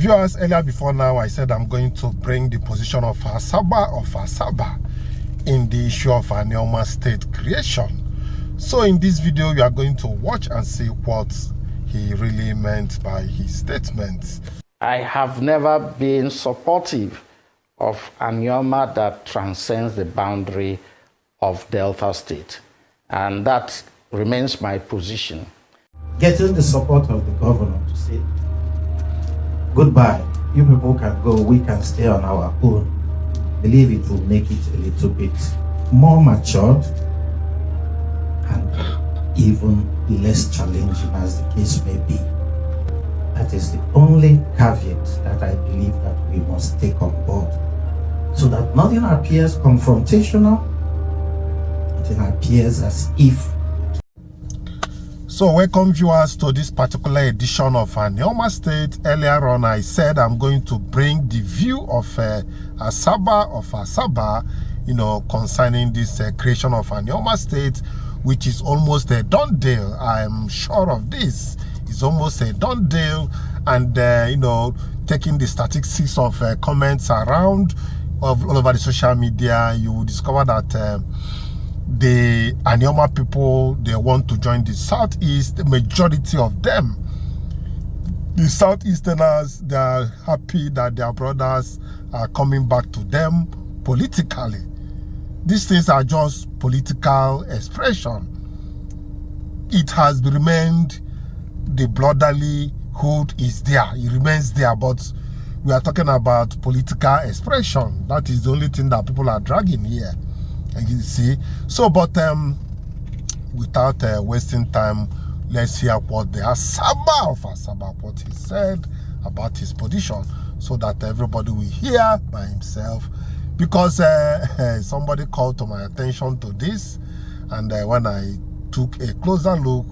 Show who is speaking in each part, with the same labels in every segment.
Speaker 1: Viewers, earlier before now, I said I'm going to bring the position of Asaba in the issue of Anioma state creation. So in this video, you are going to watch and see what he really meant by his statements.
Speaker 2: I have never been supportive of Anioma that transcends the boundary of Delta State, and that remains my position.
Speaker 3: Getting the support of the governor to say, goodbye, you people can go, we can stay on our own, believe it will make it a little bit more matured and even less challenging as the case may be. That is the only caveat that I believe that we must take on board, so that nothing appears confrontational, it appears as if.
Speaker 1: So welcome viewers to this particular edition of Anioma State. Earlier on I said I'm going to bring the view of Asaba, concerning this creation of Anioma State, which is almost a done deal. I am sure of this. It's almost a done deal, and taking the statistics of comments around all over the social media, you will discover that the Anioma people, they want to join the Southeast. The majority of them, the Southeasterners, they are happy that their brothers are coming back to them politically. These things are just political expression. It has remained, the brotherlyhood is there, it remains there, but we are talking about political expression. That is the only thing that people are dragging here. And you see, so but without wasting time, let's hear what the Asaba of Asaba, what he said about his position, so that everybody will hear by himself. Because somebody called to my attention to this, and when I took a closer look,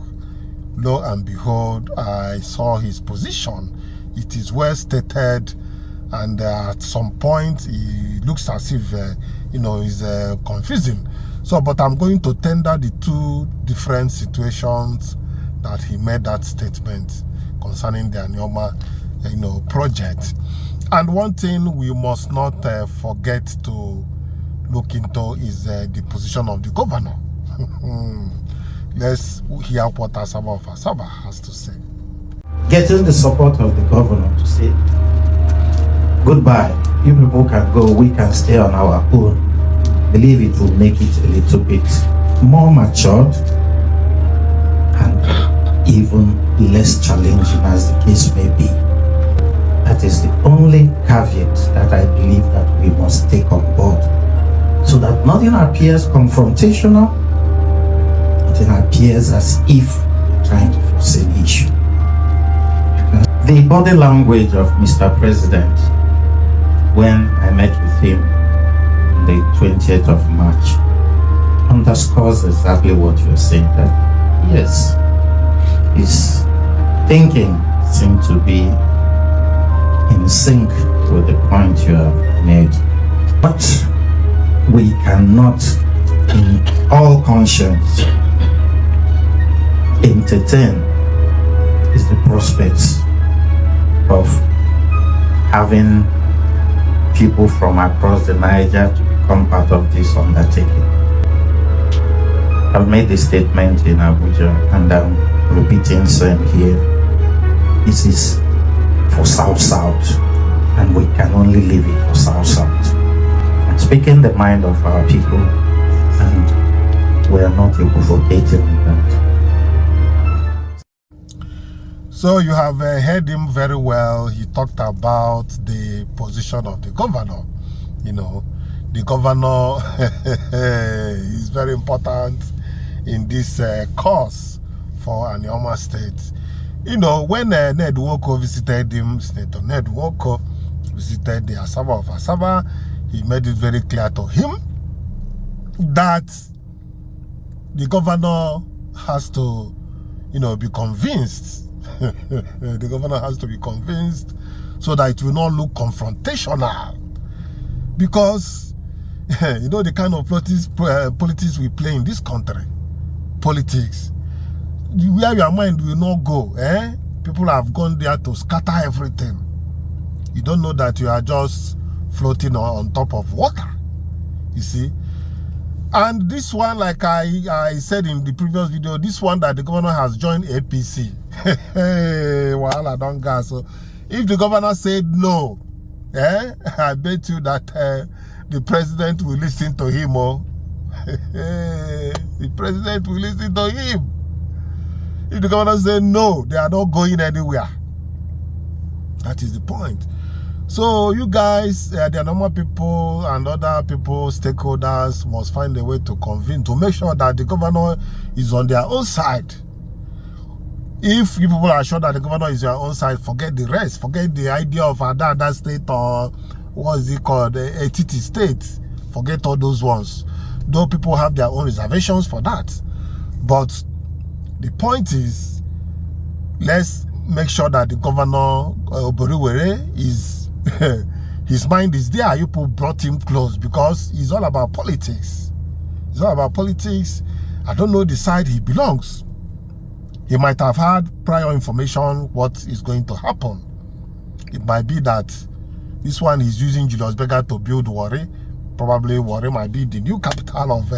Speaker 1: lo and behold, I saw his position. It is well stated, and at some point it looks as if is confusing. So but I'm going to tender the two different situations that he made that statement concerning the Anioma project. And one thing we must not forget to look into is the position of the governor. Let's hear what Asaba of Asaba has to say.
Speaker 3: Getting the support of the governor to say, goodbye, you people can go, we can stay on our own, believe it will make it a little bit more matured and even less challenging as the case may be. That is the only caveat that I believe that we must take on board, so that nothing appears confrontational, it appears as if we're trying to force an issue. The body language of Mr. President when I met with him on the 20th of March underscores exactly what you're saying, that yes, his thinking seemed to be in sync with the point you have made. But we cannot, in all conscience, entertain is the prospects of having people from across the Niger to become part of this undertaking. I've made this statement in Abuja, and I'm repeating same here. This is for South-South, and we can only leave it for South-South. I'm speaking the mind of our people, and we are not equivocating in that.
Speaker 1: So you have heard him very well. He talked about the position of the governor. The governor is very important in this cause for Anioma State. When Ned Woko visited him, Senator Ned Woko visited the Asaba of Asaba, he made it very clear to him that the governor has to, be convinced. The governor has to be convinced so that it will not look confrontational. Because, the kind of politics we play in this country, politics, where your mind will not go, people have gone there to scatter everything. You don't know that you are just floating on top of water. You see? And this one, like I said in the previous video, this one that the governor has joined APC. Well, I don't gas. So if the governor said no, I bet you that the president will listen to him. Oh. The president will listen to him. If the governor said no, they are not going anywhere. That is the point. So you guys, the Anioma people and other people, stakeholders, must find a way to convene, to make sure that the governor is on their own side. If you people are sure that the governor is on your own side, forget the rest. Forget the idea of Ada state, or what is it called, a Titi state. Forget all those ones. Though people have their own reservations for that. But the point is, let's make sure that the governor, Oboriwere, is his mind is there. You people brought him close because it's all about politics. It's all about politics. I don't know the side he belongs. He might have had prior information what is going to happen. It might be that this one is using Julius Berger to build Warri. Probably Warri might be the new capital of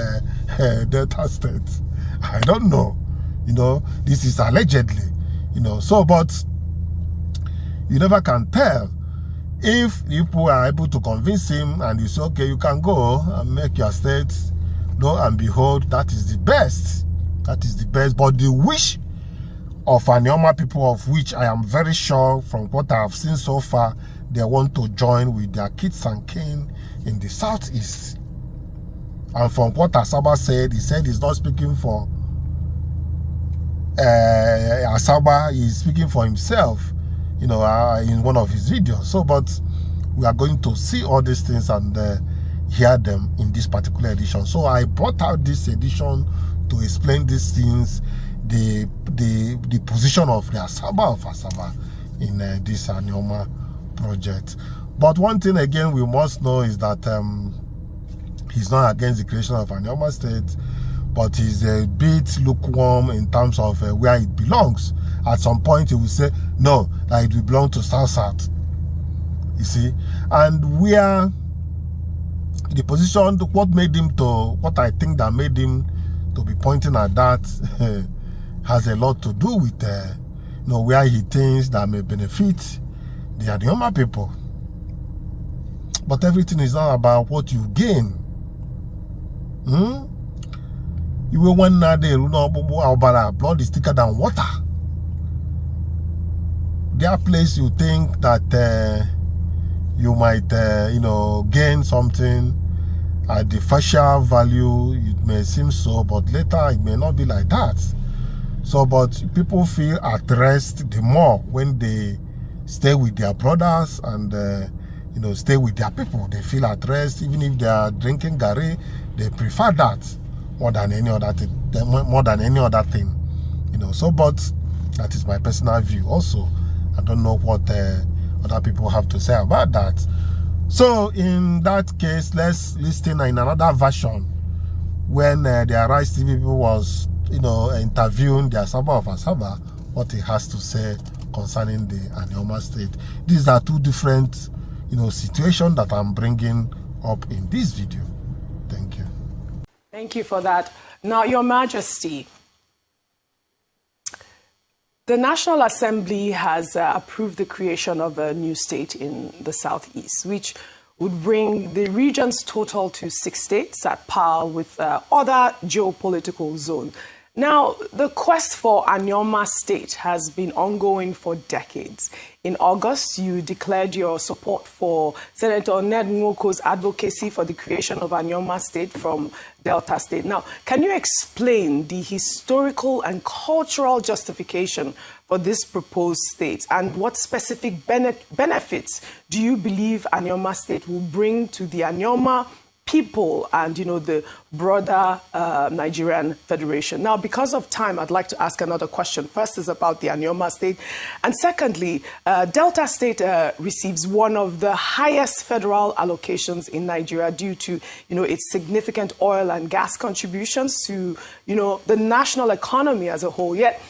Speaker 1: Delta State. I don't know. You know, this is allegedly. You know, so, but you never can tell. If people are able to convince him and you say, okay, you can go and make your state, lo and behold, that is the best. That is the best. But the wish of Anioma people, of which I am very sure from what I have seen so far, they want to join with their kids and kin in the southeast. And from what Asaba said, he said he's not speaking for Asaba, he's speaking for himself, you know, in one of his videos. So, but we are going to see all these things and hear them in this particular edition. So I brought out this edition to explain these things, the position of the Asaba in this Anioma project. But one thing again we must know is that he's not against the creation of Anioma State, but he's a bit lukewarm in terms of where it belongs. At some point he will say, no, that it will belong to South. You see? And where the position, what I think that made him to be pointing at that has a lot to do with you know, where he thinks that may benefit the Anioma people. But everything is not about what you gain. You will one day, blood is thicker than water. There are places you think that you might, you know, gain something at the facial value. It may seem so, but later it may not be like that. So, but people feel at rest the more when they stay with their brothers and you know, stay with their people. They feel at rest, even if they are drinking gari. They prefer that more than any other thing. You know. So, but that is my personal view. Also, I don't know what other people have to say about that. So, in that case, let's listen in another version when the Arise TV people was, you know, interviewing the Asaba of Asaba, what he has to say concerning the Anioma State. These are two different, you know, situations that I'm bringing up in this video. Thank you.
Speaker 4: Thank you for that. Now, Your Majesty, the National Assembly has approved the creation of a new state in the southeast, which would bring the region's total to 6 states at par with other geopolitical zones. Now, the quest for Anioma State has been ongoing for decades. In August, you declared your support for Senator Ned Nwoko's advocacy for the creation of Anioma State from Delta State. Now, can you explain the historical and cultural justification for this proposed state, and what specific benefits do you believe Anioma State will bring to the Anioma people and, you know, the broader Nigerian Federation? Now, because of time, I'd like to ask another question. First is about the Anioma State. And secondly, Delta State receives one of the highest federal allocations in Nigeria due to, you know, its significant oil and gas contributions to, you know, the national economy as a whole. Yet,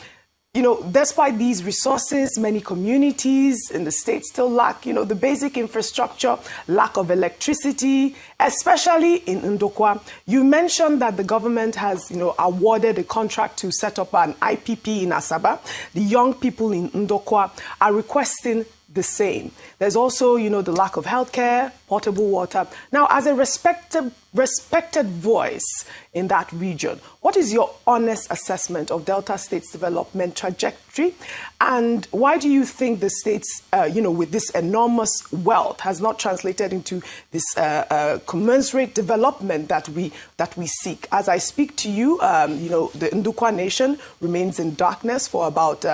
Speaker 4: despite these resources, many communities in the state still lack, the basic infrastructure, lack of electricity, especially in Ndokwa. You mentioned that the government has, awarded a contract to set up an IPP in Asaba. The young people in Ndokwa are requesting the same. There's also, the lack of healthcare, potable water. Now, as a respected voice in that region, what is your honest assessment of Delta State's development trajectory? And why do you think the state's, with this enormous wealth has not translated into this commensurate development that we seek? As I speak to you, the Ndukwa nation remains in darkness for about,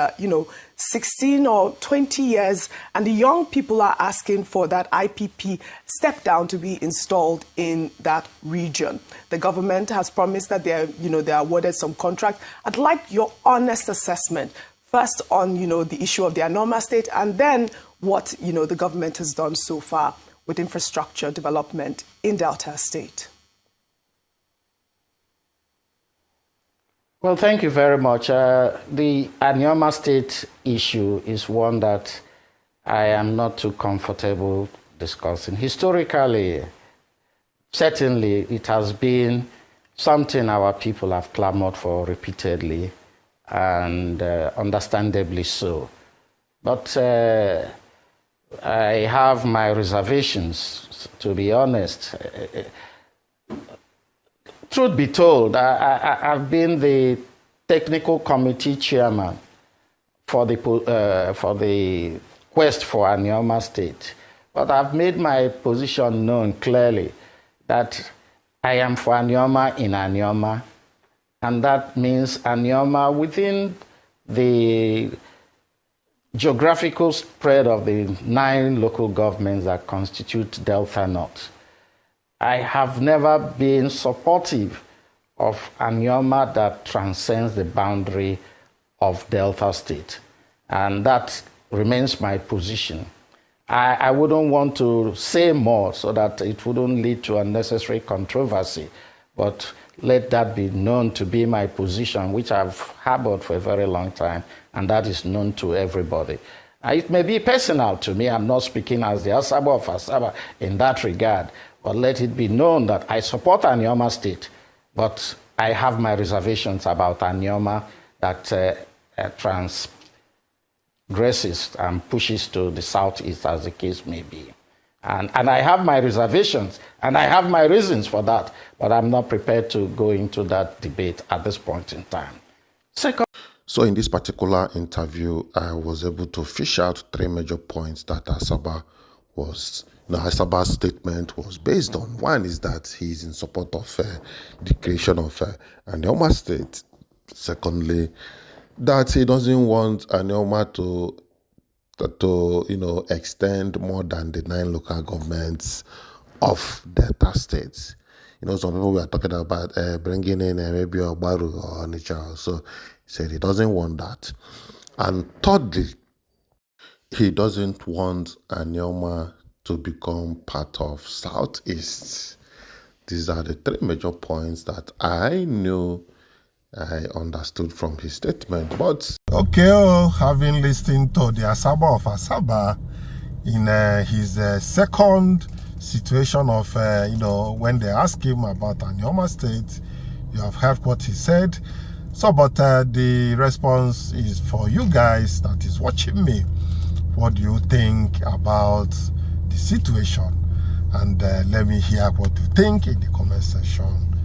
Speaker 4: 16 or 20 years, and the young people are asking for that IPP step down to be installed in that region. The government has promised that they're awarded some contract. I'd like your honest assessment, first on, the issue of the Anioma state, and then what, the government has done so far with infrastructure development in Delta State.
Speaker 2: Well, thank you very much. The Anioma state issue is one that I am not too comfortable discussing. Historically, certainly it has been something our people have clamored for repeatedly, and understandably so. But I have my reservations, to be honest. Truth be told, I've been the technical committee chairman for the quest for Anioma state. But I've made my position known clearly that I am for Anioma in Anioma, and that means Anioma within the geographical spread of the 9 local governments that constitute Delta North. I have never been supportive of Anioma that transcends the boundary of Delta State, and that remains my position. I wouldn't want to say more so that it wouldn't lead to unnecessary controversy, but let that be known to be my position, which I've harbored for a very long time, and that is known to everybody. It may be personal to me. I'm not speaking as the Asaba of Asaba in that regard, but let it be known that I support Anioma State, but I have my reservations about Anioma that transgresses and pushes to the southeast, as the case may be. And I have my reservations, and I have my reasons for that, but I'm not prepared to go into that debate at this point in time.
Speaker 1: So in this particular interview, I was able to fish out 3 major points that Asaba's statement was based on. One is that he's in support of the creation of Anioma State. Secondly, that he doesn't want Anioma to extend more than the 9 local governments of Delta States. Some people were talking about bringing in maybe Obaru or Onitsha. So he said he doesn't want that. And thirdly, he doesn't want Anioma to become part of Southeast. These are the 3 major points that I knew I understood from his statement. But having listened to the Asaba of Asaba in his second situation of when they asked him about Anioma State, you have heard what he said. So, but the response is for you guys that is watching me. What do you think about the situation? And let me hear what you think in the comment section